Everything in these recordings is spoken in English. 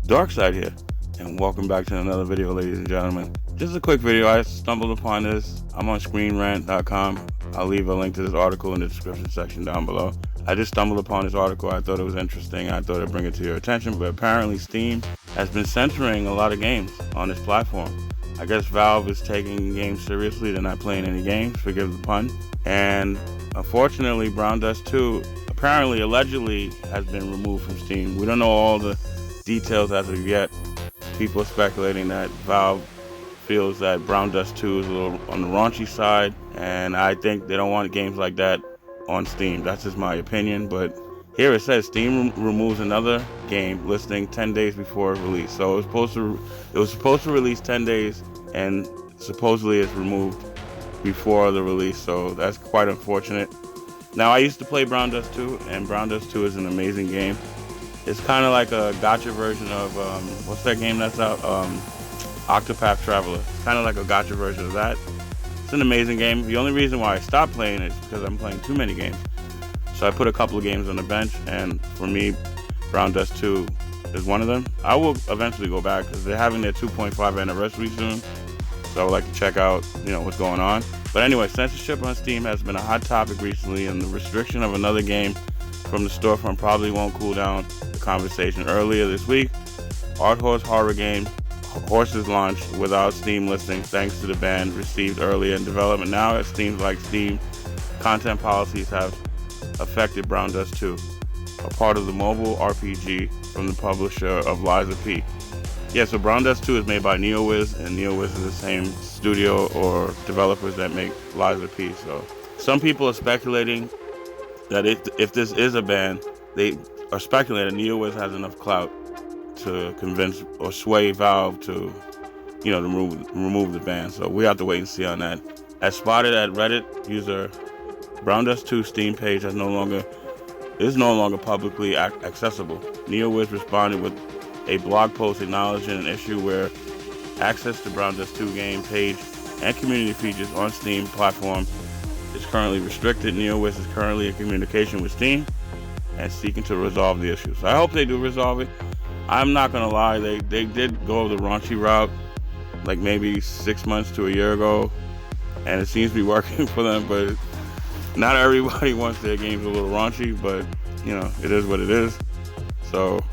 DarkSyDe here, and welcome back to another video, ladies and gentlemen. Just a quick video. I stumbled upon this. I'm on screenrant.com. I'll leave a link to this article in the description section down below. I just stumbled upon this article. I thought it was interesting. I thought I'd bring it to your attention, but apparently Steam has been censoring a lot of games on this platform. I guess Valve is taking games seriously. They're not playing any games, forgive the pun. And unfortunately, Brown Dust 2 apparently, allegedly, has been removed from Steam. We don't know all the details as of yet. People are speculating that Valve feels that Brown Dust 2 is a little on the raunchy side, and I think they don't want games like that on Steam. That's just my opinion, but here it says Steam removes another game listing 10 days before release. So it was supposed to release 10 days, and supposedly it's removed before the release, so that's quite unfortunate. Now, I used to play Brown Dust 2, and Brown Dust 2 is an amazing game. It's kind of like a gacha version of, what's that game that's out? Octopath Traveler. It's kind of like a gacha version of that. It's an amazing game. The only reason why I stopped playing it is because I'm playing too many games. So I put a couple of games on the bench, and for me, Brown Dust 2 is one of them. I will eventually go back because they're having their 2.5 anniversary soon. So I would like to check out, what's going on. But anyway, censorship on Steam has been a hot topic recently, and the restriction of another game from the storefront probably won't cool down the conversation. Earlier this week, Art Horse horror game Horses launched without Steam listing thanks to the ban received earlier in development. Now it seems like Steam content policies have affected Brown Dust 2, a part of the mobile RPG from the publisher of Lies of P. Yeah, so Brown Dust 2 is made by NeoWiz, and NeoWiz is the same studio or developers that make Lies of P. So some people are speculating that if this is a ban, they are speculating NeoWiz has enough clout to convince or sway Valve to, to remove the ban. So we have to wait and see on that. As spotted at Reddit user, Brown Dust 2 Steam page is no longer publicly accessible. NeoWiz responded with a blog post acknowledging an issue where access to Brown Dust 2 game page and community features on Steam platform is currently restricted. NeoWiz is currently in communication with Steam and seeking to resolve the issue. So I hope they do resolve it. I'm not gonna lie, they did go the raunchy route like maybe 6 months to a year ago, and it seems to be working for them, but not everybody wants their games a little raunchy, but it is what it is. So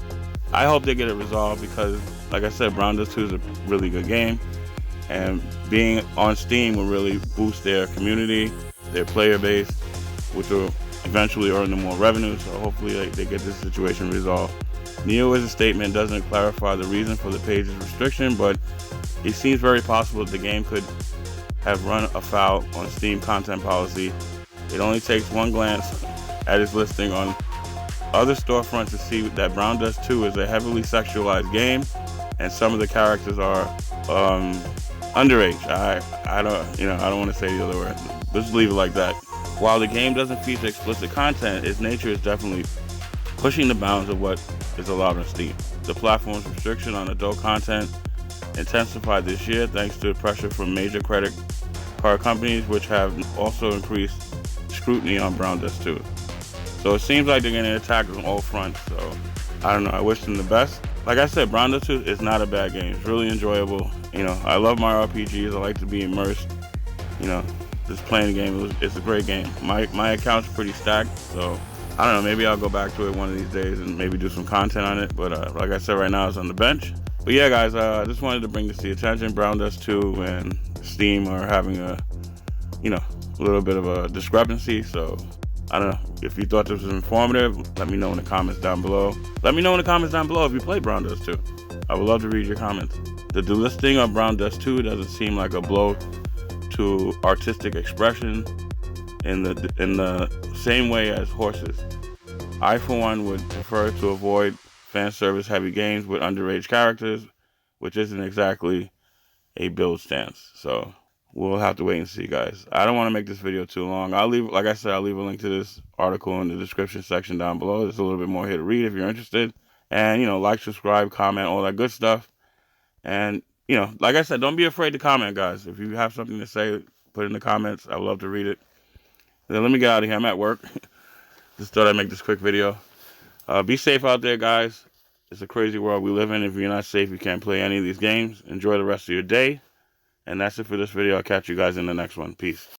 I hope they get it resolved because, like I said, Brown Dust 2 is a really good game, and being on Steam will really boost their community, their player base, which will eventually earn them more revenue. So hopefully they get this situation resolved. NeoWiz's statement doesn't clarify the reason for the page's restriction, but it seems very possible that the game could have run afoul on Steam content policy. It only takes one glance at its listing on other storefronts to see that Brown Dust 2 is a heavily sexualized game, and some of the characters are underage. I don't want to say the other word. Let's leave it like that. While the game doesn't feature explicit content, its nature is definitely pushing the bounds of what is allowed on Steam. The platform's restriction on adult content intensified this year thanks to pressure from major credit card companies, which have also increased scrutiny on Brown Dust 2. So it seems like they're getting attacked on all fronts. So I don't know. I wish them the best. Like I said, Brown Dust 2 is not a bad game. It's really enjoyable. I love my RPGs. I like to be immersed. Just playing the game. It's a great game. My account's pretty stacked, so I don't know, maybe I'll go back to it one of these days and maybe do some content on it. But like I said, right now it's on the bench. But yeah, guys, I just wanted to bring this to your attention. Brown Dust 2 and Steam are having a little bit of a discrepancy. So I don't know. If you thought this was informative, let me know in the comments down below. Let me know in the comments down below if you played Brown Dust 2. I would love to read your comments. The delisting of Brown Dust 2 doesn't seem like a blow to artistic expression in the same way as Horses. I, for one, would prefer to avoid fan service heavy games with underage characters, which isn't exactly a build stance. So we'll have to wait and see, guys. I don't want to make this video too long. Like I said, I'll leave a link to this article in the description section down below. There's a little bit more here to read if you're interested. And, like, subscribe, comment, all that good stuff. And, like I said, don't be afraid to comment, guys. If you have something to say, put it in the comments. I would love to read it. Then let me get out of here. I'm at work. Just thought I'd make this quick video. Be safe out there, guys. It's a crazy world we live in. If you're not safe, you can't play any of these games. Enjoy the rest of your day. And that's it for this video. I'll catch you guys in the next one. Peace.